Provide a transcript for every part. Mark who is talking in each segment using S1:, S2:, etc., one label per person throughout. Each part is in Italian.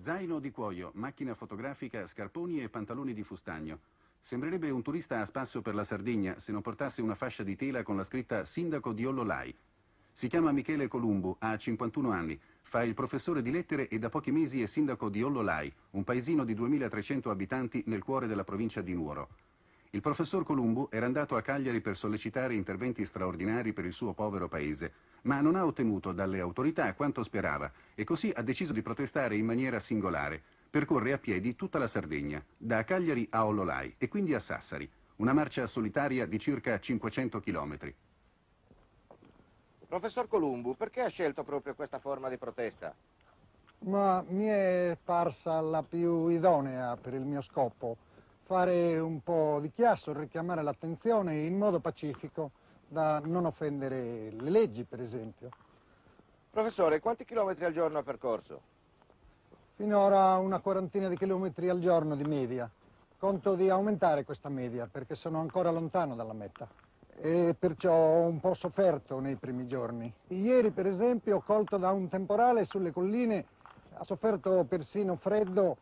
S1: Zaino di cuoio, macchina fotografica, scarponi e pantaloni di fustagno. Sembrerebbe un turista a spasso per la Sardegna se non portasse una fascia di tela con la scritta Sindaco di Ollolai. Si chiama Michele Columbu, ha 51 anni, fa il professore di lettere e da pochi mesi è sindaco di Ollolai, un paesino di 2300 abitanti nel cuore della provincia di Nuoro. Il professor Columbu era andato a Cagliari per sollecitare interventi straordinari per il suo povero paese, ma non ha ottenuto dalle autorità quanto sperava e così ha deciso di protestare in maniera singolare. Percorre a piedi tutta la Sardegna, da Cagliari a Ollolai e quindi a Sassari, una marcia solitaria di circa 500 chilometri.
S2: Professor Columbu, perché ha scelto proprio questa forma di protesta?
S3: Ma mi è parsa la più idonea per il mio scopo, fare un po' di chiasso, richiamare l'attenzione in modo pacifico, da non offendere le leggi, per esempio.
S2: Professore, quanti chilometri al giorno ha percorso?
S3: Finora una quarantina di chilometri al giorno di media. Conto di aumentare questa media, perché sono ancora lontano dalla meta. E perciò ho un po' sofferto nei primi giorni. Ieri, per esempio, colto da un temporale sulle colline, ho sofferto persino freddo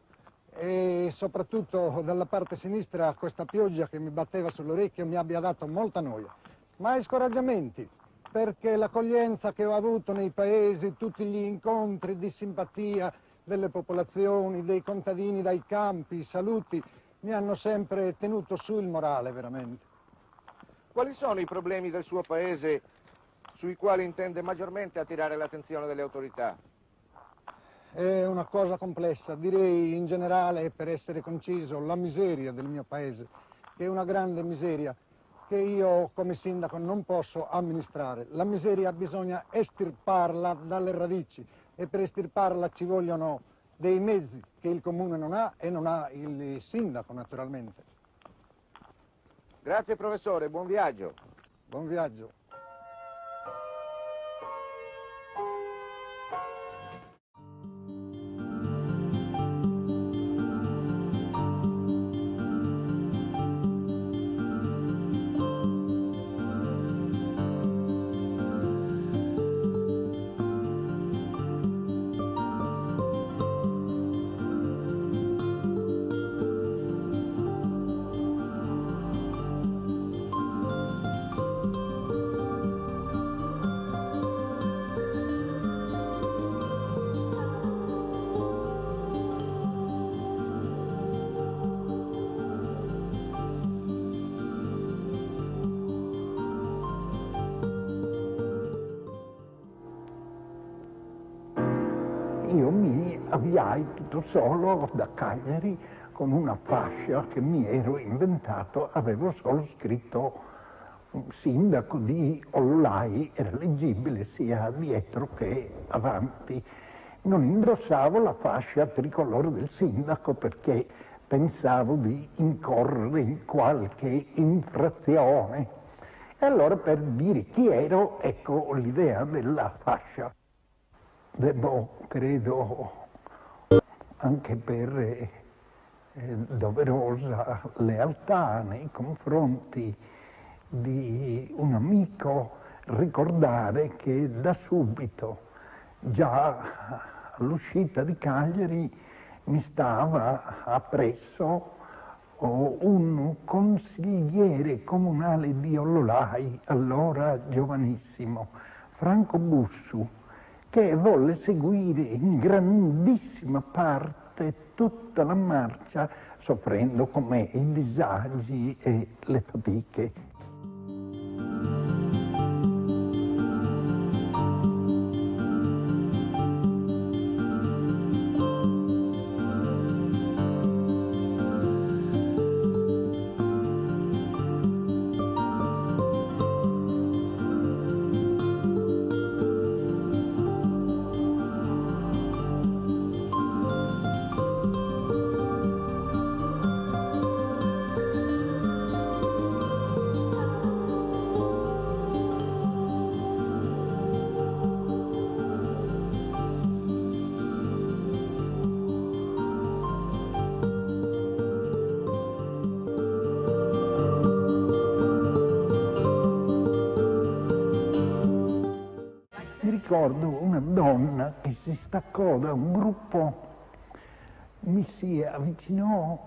S3: e soprattutto dalla parte sinistra questa pioggia che mi batteva sull'orecchio mi abbia dato molta noia. Mai scoraggiamenti, perché l'accoglienza che ho avuto nei paesi, tutti gli incontri di simpatia delle popolazioni, dei contadini dai campi, i saluti, mi hanno sempre tenuto su il morale, veramente.
S2: Quali sono i problemi del suo paese sui quali intende maggiormente attirare l'attenzione delle autorità?
S3: È una cosa complessa, direi in generale, per essere conciso, la miseria del mio paese, che è una grande miseria che io come sindaco non posso amministrare. La miseria bisogna estirparla dalle radici e per estirparla ci vogliono dei mezzi che il comune non ha e non ha il sindaco naturalmente.
S2: Grazie professore, buon viaggio.
S3: Buon viaggio.
S4: Io mi avviai tutto solo da Cagliari con una fascia che mi ero inventato, avevo solo scritto sindaco di Ollolai, era leggibile sia dietro che avanti. Non indossavo la fascia tricolore del sindaco perché pensavo di incorrere in qualche infrazione. E allora per dire chi ero, ecco l'idea della fascia. Credo, anche per doverosa lealtà nei confronti di un amico, ricordare che da subito, già all'uscita di Cagliari, mi stava appresso un consigliere comunale di Ollolai, allora giovanissimo, Franco Bussu, che volle seguire in grandissima parte tutta la marcia, soffrendo con me i disagi e le fatiche. Mi ricordo una donna che si staccò da un gruppo mi si avvicinò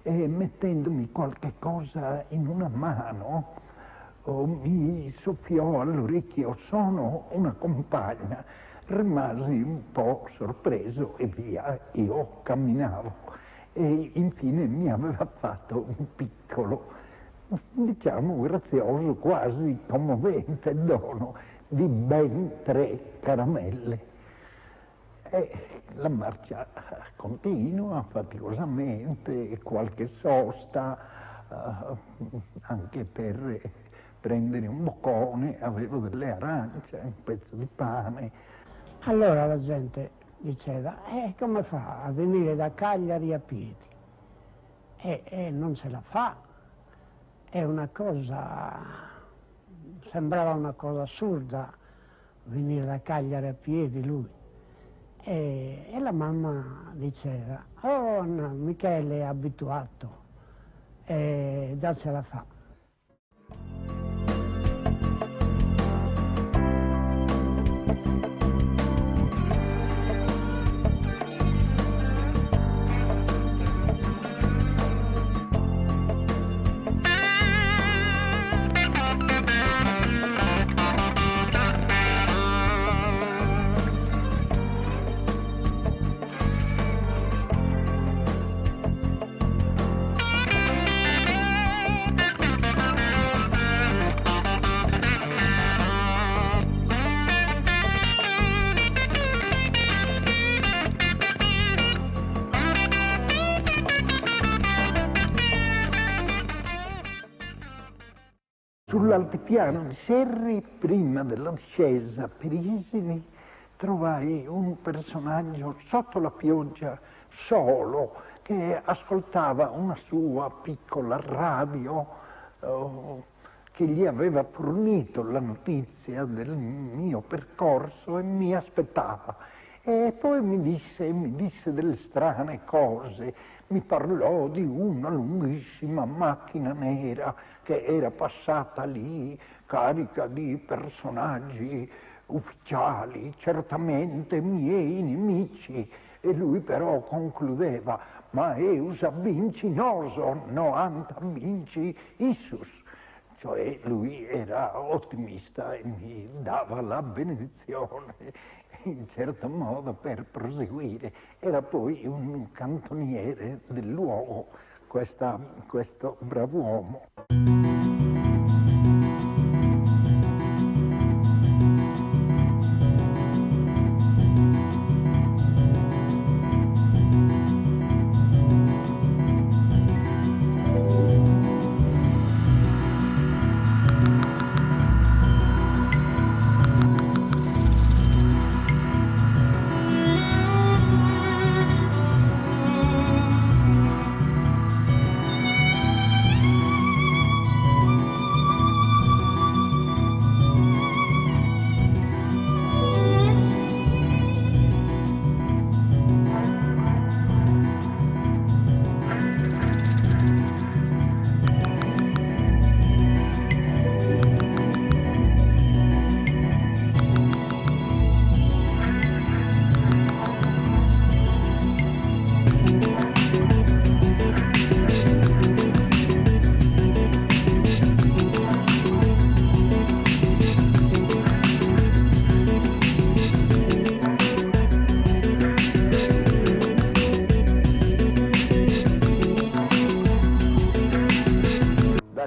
S4: e mettendomi qualche cosa in una mano mi soffiò all'orecchio: sono una compagna. Rimasi un po' sorpreso e via, io camminavo. E infine mi aveva fatto un piccolo, diciamo grazioso, quasi commovente dono di ben 3 caramelle. E la marcia continua faticosamente, qualche sosta, anche per prendere un boccone, avevo delle arance, un pezzo di pane.
S5: Allora la gente diceva: come fa a venire da Cagliari a piedi? Non se la fa, è una cosa, sembrava una cosa assurda venire da Cagliari a piedi lui. E la diceva: oh no, Michele è abituato, già ce la fa.
S4: Sull'altipiano di Serri, prima della discesa per Isini, trovai un personaggio sotto la pioggia, solo, che ascoltava una sua piccola radio che gli aveva fornito la notizia del mio percorso e mi aspettava. E poi mi disse delle strane cose, mi parlò di una lunghissima macchina nera che era passata lì, carica di personaggi ufficiali, certamente miei nemici, e lui però concludeva: ma eusa vinci noso, noanta vinci issus. Cioè lui era ottimista e mi dava la benedizione in certo modo per proseguire. Era poi un cantoniere del luogo, questo brav'uomo.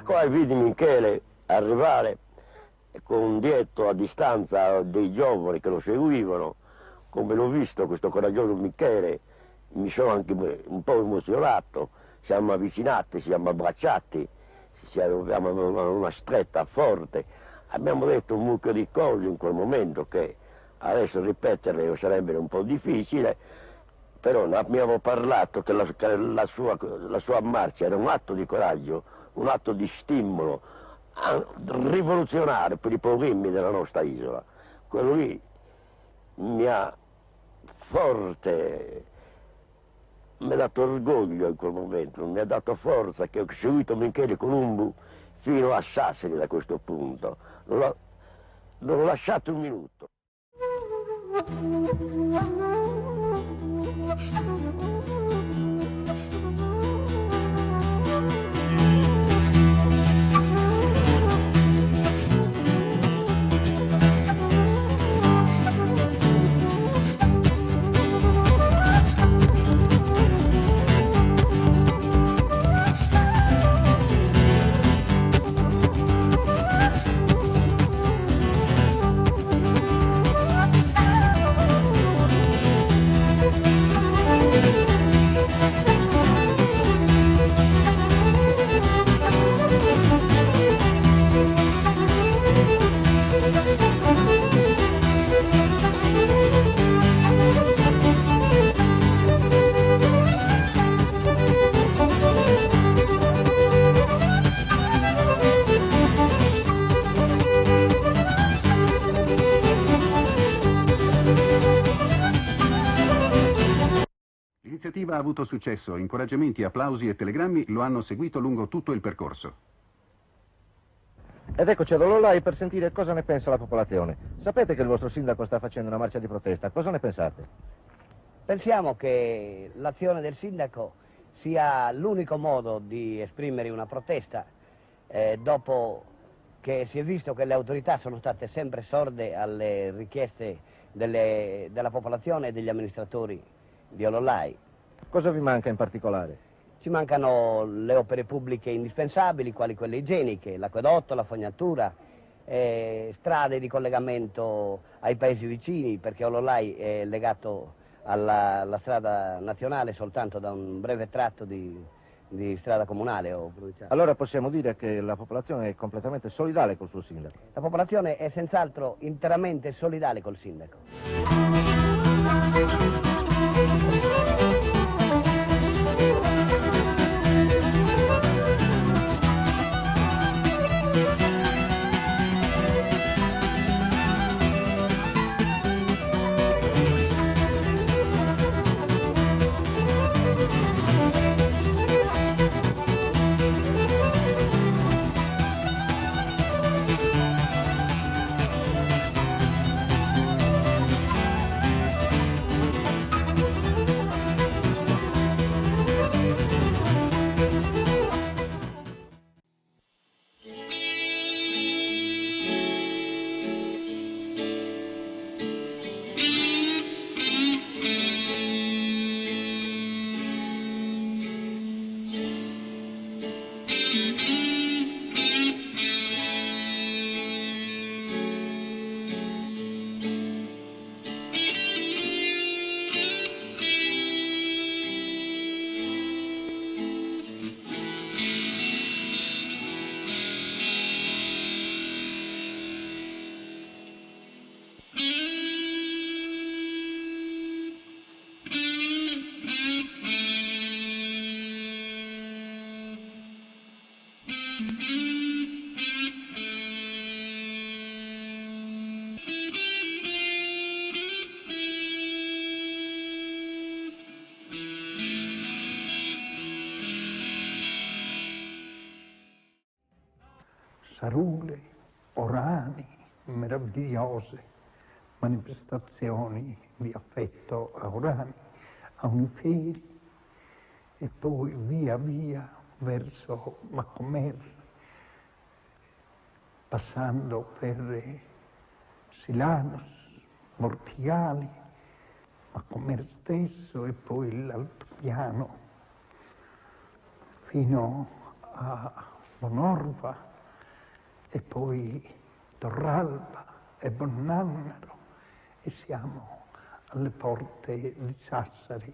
S6: Poi vidi Michele arrivare con dietro a distanza dei giovani che lo seguivano. Come l'ho visto questo coraggioso Michele, mi sono anche un po' emozionato, siamo avvicinati, siamo abbracciati, avevamo una stretta forte, abbiamo detto un mucchio di cose in quel momento che adesso ripeterle sarebbe un po' difficile, però abbiamo parlato che la sua marcia era un atto di coraggio, un atto di stimolo rivoluzionario per i poverini della nostra isola. Quello lì mi ha dato orgoglio in quel momento, mi ha dato forza, che ho seguito Michele Columbu fino a Sassari da questo punto. Non l'ho lasciato un minuto.
S1: L'iniziativa ha avuto successo, incoraggiamenti, applausi e telegrammi lo hanno seguito lungo tutto il percorso.
S2: Ed eccoci ad Ololai per sentire cosa ne pensa la popolazione. Sapete che il vostro sindaco sta facendo una marcia di protesta, cosa ne pensate?
S7: Pensiamo che l'azione del sindaco sia l'unico modo di esprimere una protesta dopo che si è visto che le autorità sono state sempre sorde alle richieste della popolazione e degli amministratori di Ololai.
S2: Cosa vi manca in particolare?
S7: Ci mancano le opere pubbliche indispensabili, quali quelle igieniche, l'acquedotto, la fognatura, strade di collegamento ai paesi vicini, perché Ololai è legato alla strada nazionale soltanto da un breve tratto di strada comunale o provinciale.
S2: Allora possiamo dire che la popolazione è completamente solidale col suo sindaco?
S7: La popolazione è senz'altro interamente solidale col sindaco.
S4: Sarule, orani, meravigliose manifestazioni di affetto a Orani, a Uniferi e poi via via verso Macomer, passando per Silanus, Mortigali, Macomer stesso e poi l'altopiano fino a Bonorva e poi Torralba e Bonnannaro e siamo alle porte di Sassari.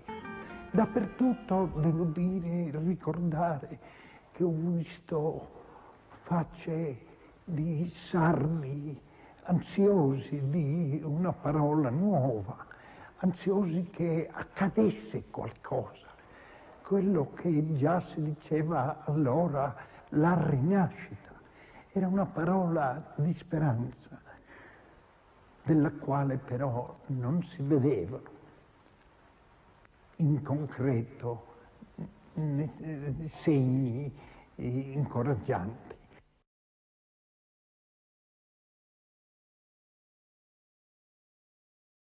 S4: Dappertutto devo dire, ricordare che ho visto facce di sardi ansiosi di una parola nuova, ansiosi che accadesse qualcosa. Quello che già si diceva allora, la rinascita. Era una parola di speranza, della quale però non si vedevano in concreto segni incoraggianti.